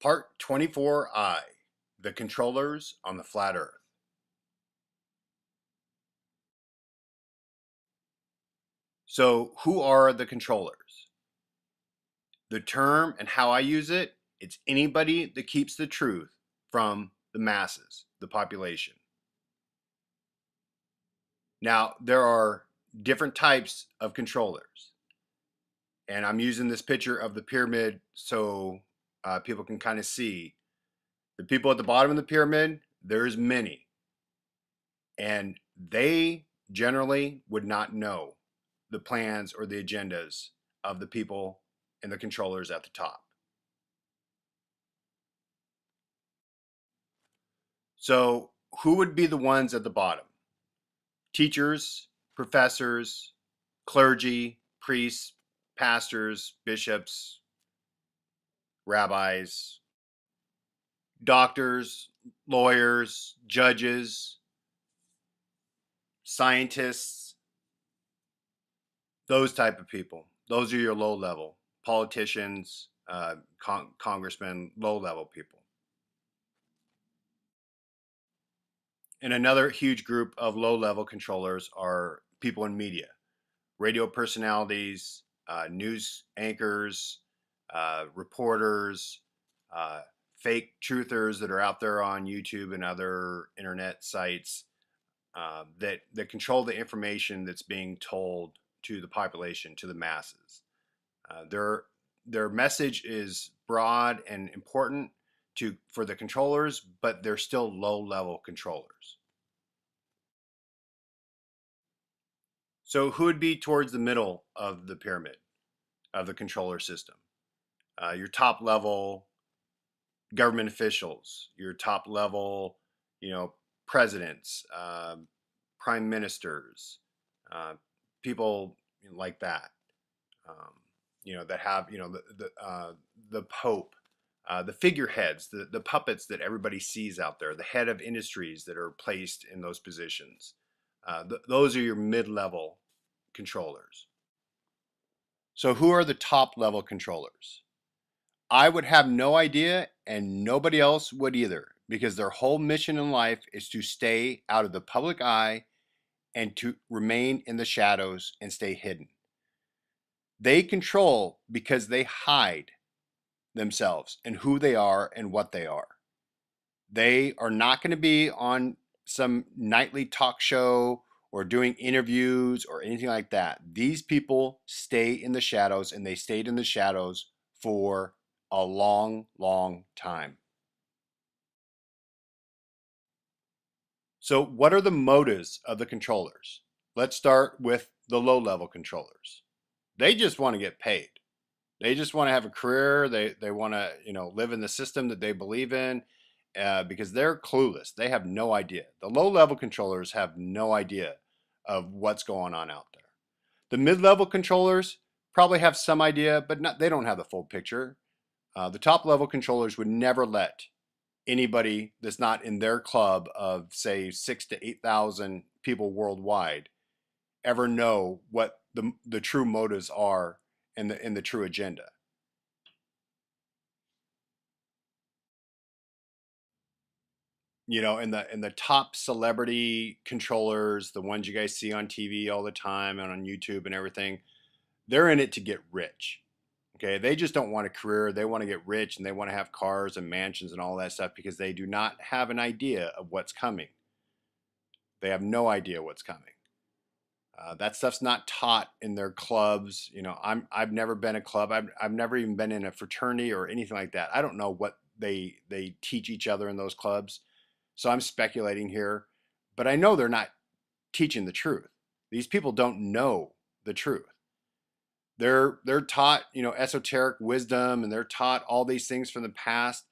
Part 24I, The Controllers on the Flat Earth. So, who are the controllers? The term and how I use it, it's anybody that keeps the truth from the masses, the population. Now, there are different types of controllers. And I'm using this picture of the pyramid so people can kind of see. The people at the bottom of the pyramid, there's many. And they generally would not know the plans or the agendas of the people and the controllers at the top. So, who would be the ones at the bottom? Teachers, professors, clergy, priests, pastors, bishops, rabbis, doctors, lawyers, judges, scientists, those type of people. Those are your low level politicians, congressmen, low level people. And another huge group of low level controllers are people in media, radio personalities, news anchors, reporters, fake truthers that are out there on YouTube and other internet sites that control the information that's being told to the population, to the masses. Their message is broad and important for the controllers, but they're still low level controllers. So who would be towards the middle of the pyramid of the controller system? Your top level government officials, your top level, presidents, prime ministers, people like that. That have the Pope, the figureheads, the puppets that everybody sees out there, the head of industries that are placed in those positions. Those are your mid-level controllers. So who are the top level controllers? I would have no idea, and nobody else would either, because their whole mission in life is to stay out of the public eye and to remain in the shadows and stay hidden. They control because they hide themselves and who they are and what they are. They are not going to be on some nightly talk show or doing interviews or anything like that. These people stay in the shadows, and they stayed in the shadows for a long, long time. So what are the motives of the controllers? Let's start with the low-level controllers. They just want to get paid. They just want to have a career. They want to live in the system that they believe in because they're clueless. They have no idea. The low-level controllers have no idea of what's going on out there. The mid-level controllers probably have some idea, but they don't have the full picture. The top-level controllers would never let anybody that's not in their club of, say, 6,000 to 8,000 people worldwide ever know what the true motives are and the true agenda. And the top celebrity controllers, the ones you guys see on TV all the time and on YouTube and everything, they're in it to get rich. Okay, they just don't want a career. They want to get rich, and they want to have cars and mansions and all that stuff because they do not have an idea of what's coming. They have no idea what's coming. That stuff's not taught in their clubs. I've never been a club. I've never even been in a fraternity or anything like that. I don't know what they teach each other in those clubs. So I'm speculating here, but I know they're not teaching the truth. These people don't know the truth. They're taught, esoteric wisdom, and they're taught all these things from the past.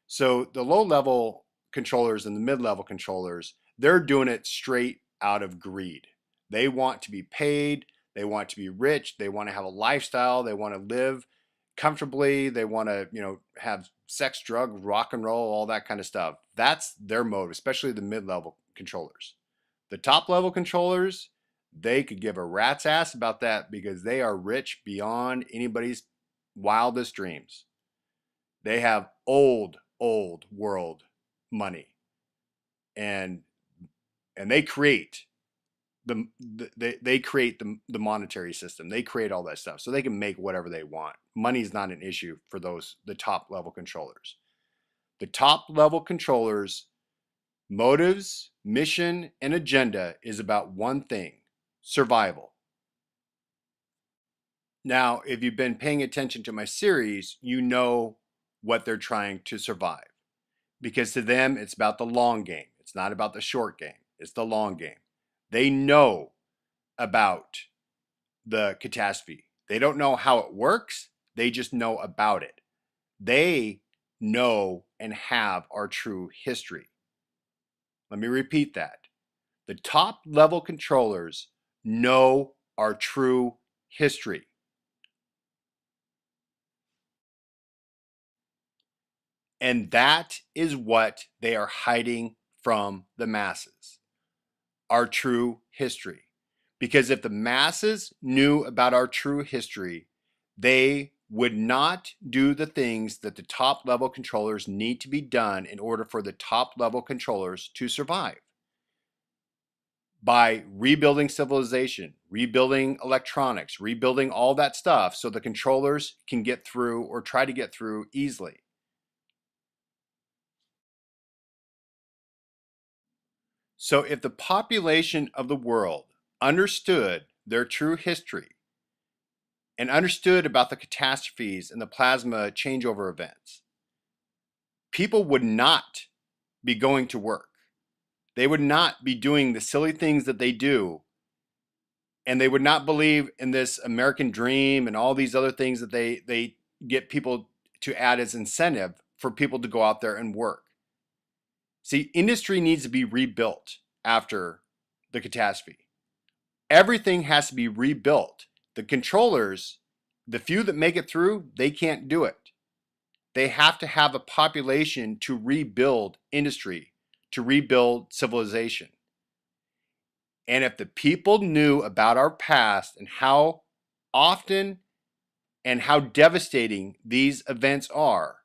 So the low level controllers and the mid level controllers, they're doing it straight out of greed. They want to be paid. They want to be rich. They want to have a lifestyle. They want to live comfortably. They want to, have sex, drug, rock and roll, all that kind of stuff. That's their motive, especially the mid-level controllers. The top-level controllers, they could give a rat's ass about that because they are rich beyond anybody's wildest dreams. They have old world money, and they create they create the monetary system. They create all that stuff, so they can make whatever they want. Money's not an issue for the top level controllers. The top level controllers' motives, mission, and agenda is about one thing: survival. Now, if you've been paying attention to my series, you know what they're trying to survive. Because to them, it's about the long game. It's not about the short game. It's the long game. They know about the catastrophe. They don't know how it works. They just know about it. They know and have our true history. Let me repeat that. The top level controllers know our true history. And that is what they are hiding from the masses: our true history. Because if the masses knew about our true history, they would not do the things that the top level controllers need to be done in order for the top level controllers to survive. By rebuilding civilization, rebuilding electronics, rebuilding all that stuff so the controllers can get through or try to get through easily. So if the population of the world understood their true history and understood about the catastrophes and the plasma changeover events, people would not be going to work. They would not be doing the silly things that they do, and they would not believe in this American dream and all these other things that they get people to add as incentive for people to go out there and work. See, industry needs to be rebuilt after the catastrophe. Everything has to be rebuilt. The controllers, the few that make it through, they can't do it. They have to have a population to rebuild industry, to rebuild civilization. And if the people knew about our past and how often and how devastating these events are,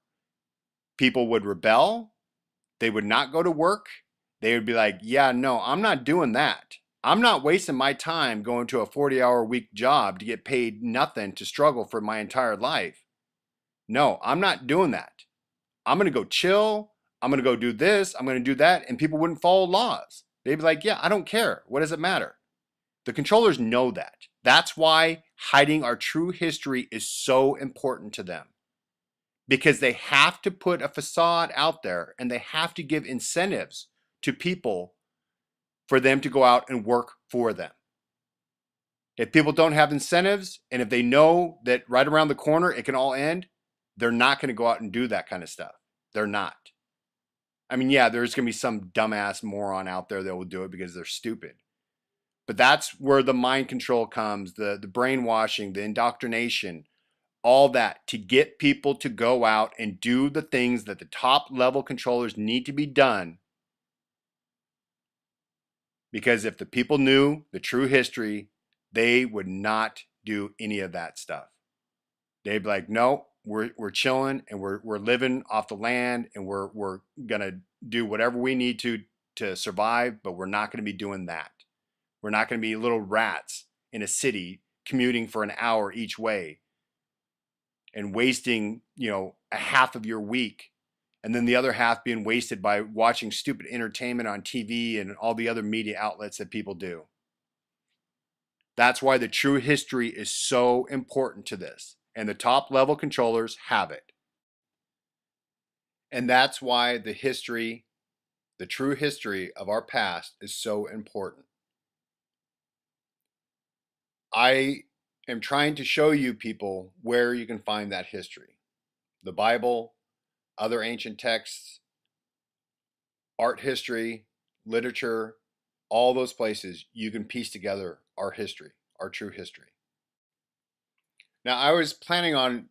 people would rebel. They would not go to work. They would be like, yeah, no, I'm not doing that. I'm not wasting my time going to a 40-hour-a-week job to get paid nothing to struggle for my entire life. No, I'm not doing that. I'm going to go chill. I'm going to go do this. I'm going to do that. And people wouldn't follow laws. They'd be like, yeah, I don't care. What does it matter? The controllers know that. That's why hiding our true history is so important to them. Because they have to put a facade out there and they have to give incentives to people for them to go out and work for them. If people don't have incentives, and if they know that right around the corner it can all end, they're not going to go out and do that kind of stuff. They're not. I mean, yeah, there's going to be some dumbass moron out there that will do it because they're stupid. But that's where the mind control comes, the brainwashing, the indoctrination, all that to get people to go out and do the things that the top level controllers need to be done. Because if the people knew the true history, they would not do any of that stuff. They'd be like, no, we're chilling and we're living off the land and we're gonna do whatever we need to survive, but we're not gonna be doing that. We're not gonna be little rats in a city commuting for an hour each way and wasting, a half of your week, and then the other half being wasted by watching stupid entertainment on TV and all the other media outlets that people do. That's why the true history is so important to this, and the top level controllers have it. And that's why the true history of our past is so important. I am trying to show you people where you can find that history. The Bible, other ancient texts, art history, literature, all those places you can piece together our history, our true history. Now, I was planning on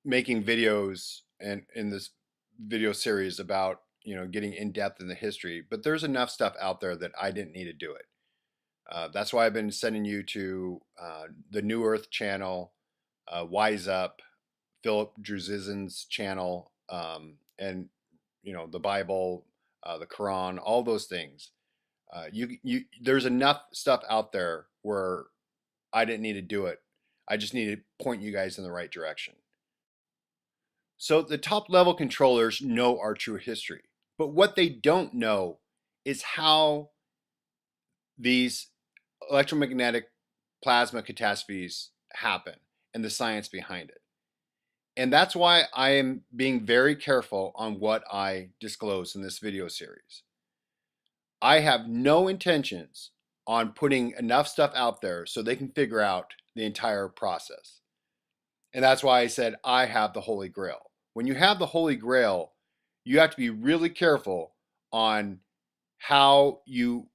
making videos and in this video series about, getting in depth in the history, but there's enough stuff out there that I didn't need to do it. That's why I've been sending you to the New Earth channel, Wise Up, Philip Druzizin's channel, and the Bible, the Quran, all those things. There's enough stuff out there where I didn't need to do it. I just need to point you guys in the right direction. So the top level controllers know our true history, but what they don't know is how these electromagnetic plasma catastrophes happen and the science behind it. And that's why I am being very careful on what I disclose in this video series. I have no intentions on putting enough stuff out there so they can figure out the entire process. And that's why I said I have the Holy Grail. When you have the Holy Grail, you have to be really careful on how you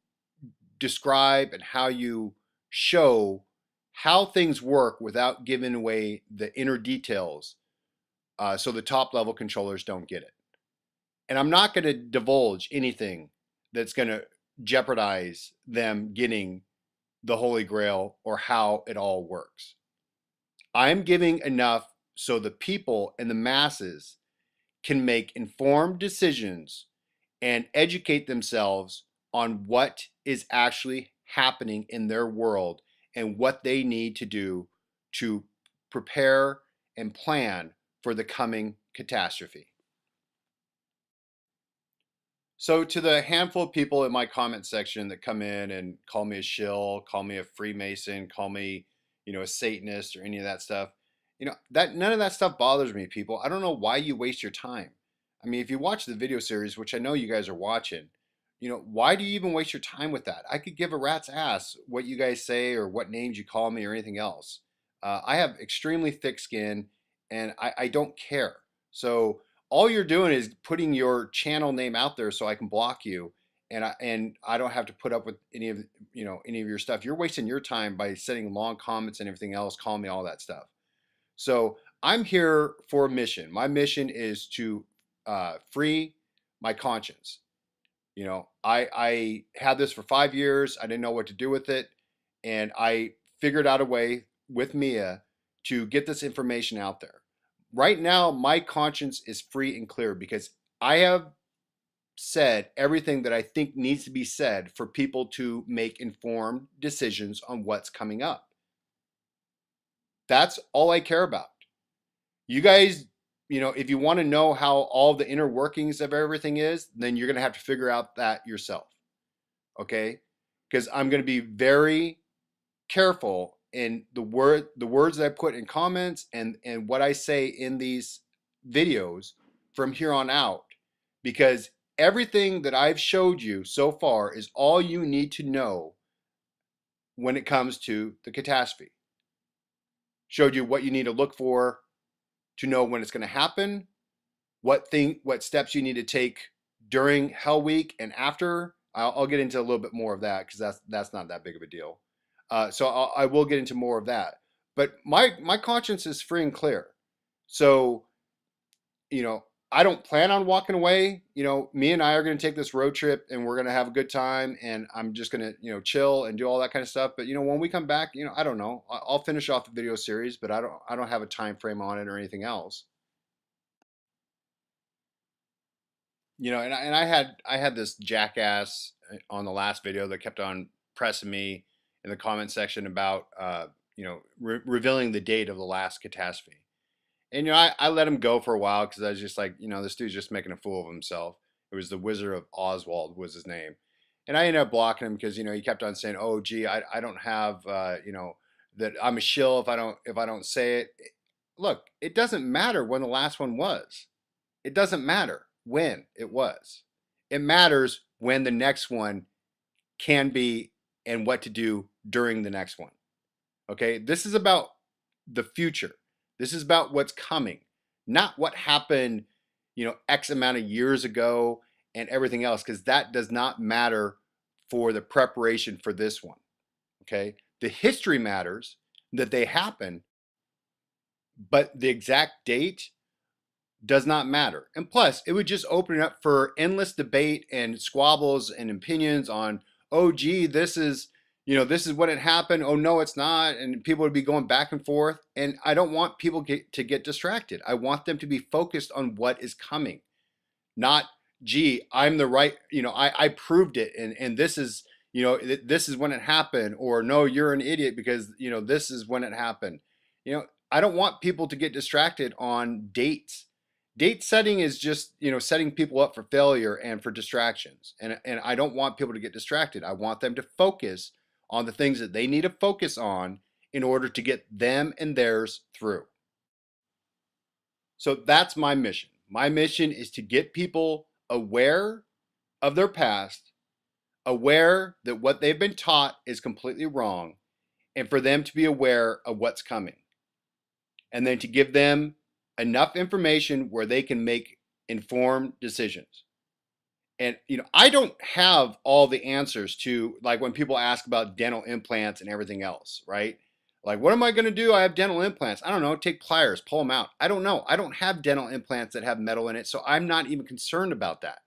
describe and how you show how things work without giving away the inner details, so the top level controllers don't get it. And I'm not going to divulge anything that's going to jeopardize them getting the Holy Grail or how it all works. I'm giving enough so the people and the masses can make informed decisions and educate themselves on what is actually happening in their world and what they need to do to prepare and plan for the coming catastrophe. So to the handful of people in my comment section that come in and call me a shill, call me a Freemason, call me, a Satanist or any of that stuff, that none of that stuff bothers me, people. I don't know why you waste your time. I mean, if you watch the video series, which I know you guys are watching, why do you even waste your time with that? I could give a rat's ass what you guys say or what names you call me or anything else. I have extremely thick skin and I don't care. So all you're doing is putting your channel name out there so I can block you, and I don't have to put up with any of your stuff. You're wasting your time by sending long comments and everything else, calling me all that stuff. So I'm here for a mission. My mission is to free my conscience. I had this for 5 years. I didn't know what to do with it, and I figured out a way with Mia to get this information out there. Right now, my conscience is free and clear because I have said everything that I think needs to be said for people to make informed decisions on what's coming up. That's all I care about. You guys, if you want to know how all the inner workings of everything is, then you're going to have to figure out that yourself. Okay? Because I'm going to be very careful in the words that I put in comments and what I say in these videos from here on out, because everything that I've showed you so far is all you need to know when it comes to the catastrophe. Showed you what you need to look for to know when it's going to happen, what steps you need to take during Hell Week and after. I'll get into a little bit more of that because that's not that big of a deal. So I will get into more of that. But my conscience is free and clear. So, I don't plan on walking away. Me and I are going to take this road trip and we're going to have a good time. And I'm just going to, chill and do all that kind of stuff. But, when we come back, I don't know. I'll finish off the video series, but I don't have a time frame on it or anything else. And I had this jackass on the last video that kept on pressing me in the comment section about revealing the date of the last catastrophe. And I let him go for a while because I was just like, this dude's just making a fool of himself. It was the Wizard of Oswald was his name, and I ended up blocking him because he kept on saying, "Oh, gee, I don't have that I'm a shill if I don't say it." Look, it doesn't matter when the last one was. It doesn't matter when it was. It matters when the next one can be and what to do during the next one. Okay, this is about the future. This is about what's coming, not what happened, X amount of years ago and everything else, because that does not matter for the preparation for this one. Okay, the history matters that they happen, but the exact date does not matter. And plus, it would just open it up for endless debate and squabbles and opinions on, oh, gee, this is what had happened. Oh, no, it's not. And people would be going back and forth. And I don't want people to get distracted. I want them to be focused on what is coming. not, gee, I'm the right, I proved it, and this is, this is when it happened, or no, you're an idiot because, this is when it happened. I don't want people to get distracted on dates. Date setting is just, setting people up for failure and for distractions. And I don't want people to get distracted. I want them to focus on the things that they need to focus on in order to get them and theirs through. So that's my mission. My mission is to get people aware of their past, aware that what they've been taught is completely wrong, and for them to be aware of what's coming. And then to give them enough information where they can make informed decisions. And I don't have all the answers to, like, when people ask about dental implants and everything else, right? Like, what am I going to do? I have dental implants. I don't know. Take pliers, pull them out. I don't know. I don't have dental implants that have metal in it, so I'm not even concerned about that.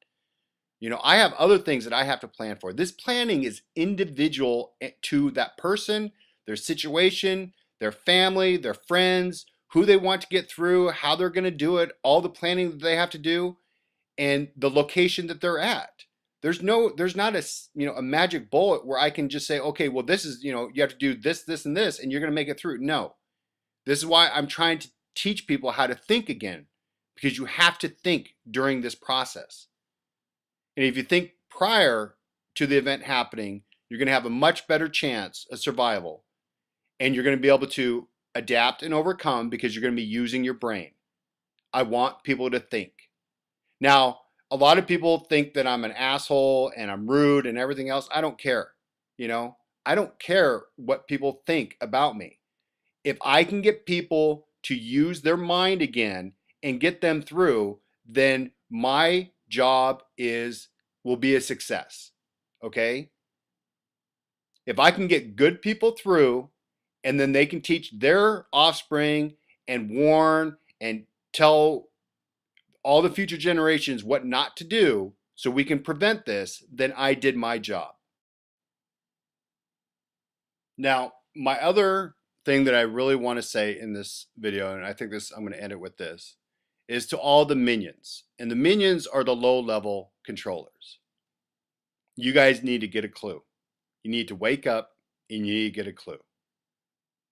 I have other things that I have to plan for. This planning is individual to that person, their situation, their family, their friends, who they want to get through, how they're going to do it, all the planning that they have to do, and the location that they're at. There's not a magic bullet where I can just say, okay, well, this is, you have to do this, this, and this, and you're going to make it through. No, this is why I'm trying to teach people how to think again, because you have to think during this process. And if you think prior to the event happening, you're going to have a much better chance of survival, and you're going to be able to adapt and overcome because you're going to be using your brain. I want people to think. Now, a lot of people think that I'm an asshole and I'm rude and everything else. I don't care. I don't care what people think about me. If I can get people to use their mind again and get them through, then my job will be a success. Okay? If I can get good people through, and then they can teach their offspring and warn and tell all the future generations what not to do so we can prevent this, then I did my job. Now, my other thing that I really want to say in this video, and I think I'm going to end it with this, is to all the minions. And the minions are the low-level controllers. You guys need to get a clue. You need to wake up and you need to get a clue.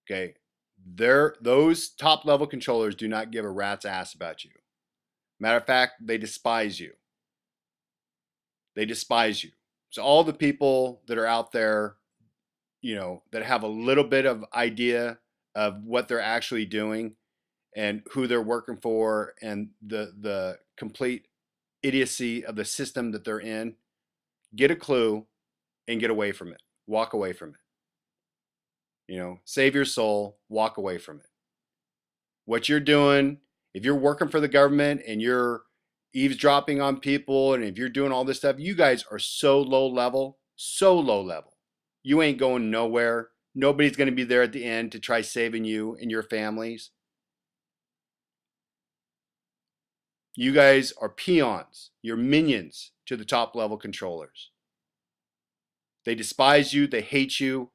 Okay? Those top-level controllers do not give a rat's ass about you. Matter of fact, they despise you. They despise you. So all the people that are out there, that have a little bit of idea of what they're actually doing and who they're working for and the complete idiocy of the system that they're in, get a clue and get away from it. Walk away from it. Save your soul, walk away from it. What you're doing, if you're working for the government and you're eavesdropping on people, and if you're doing all this stuff, you guys are so low level. You ain't going nowhere. Nobody's going to be there at the end to try saving you and your families. You guys are peons. You're minions to the top level controllers. They despise you. They hate you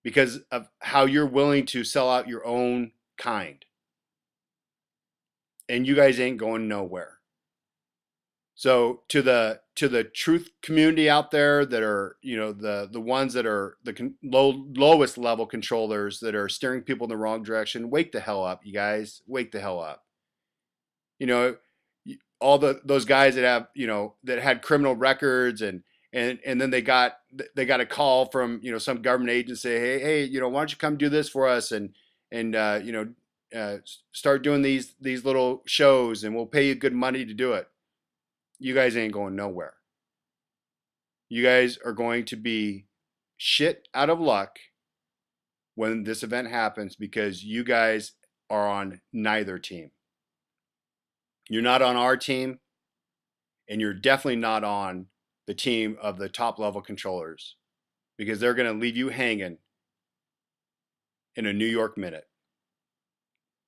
because of how you're willing to sell out your own kind. And you guys ain't going nowhere. So to the truth community out there that are, the ones that are the lowest level controllers that are steering people in the wrong direction, wake the hell up, you guys. Wake the hell up. All those guys that have, that had criminal records and then they got a call from, some government agency, hey, why don't you come do this for us and start doing these little shows and we'll pay you good money to do it. You guys ain't going nowhere. You guys are going to be shit out of luck when this event happens because you guys are on neither team. You're not on our team, and you're definitely not on the team of the top level controllers because they're going to leave you hanging in a New York minute.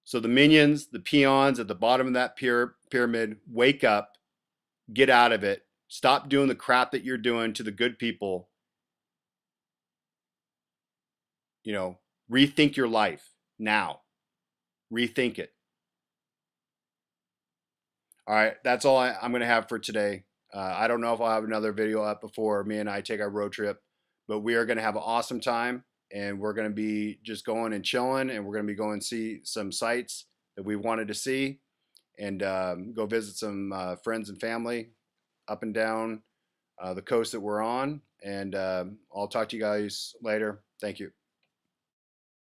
So the minions, the peons at the bottom of that pyramid, wake up. Get out of it. Stop doing the crap that you're doing to the good people. Rethink your life now. Rethink it. All right, that's all I'm going to have for today. I don't know if I'll have another video up before me and I take our road trip, but we are going to have an awesome time, and we're going to be just going and chilling, and we're going to be going to see some sites that we wanted to see, and go visit some friends and family up and down the coast that we're on. And I'll talk to you guys later. Thank you.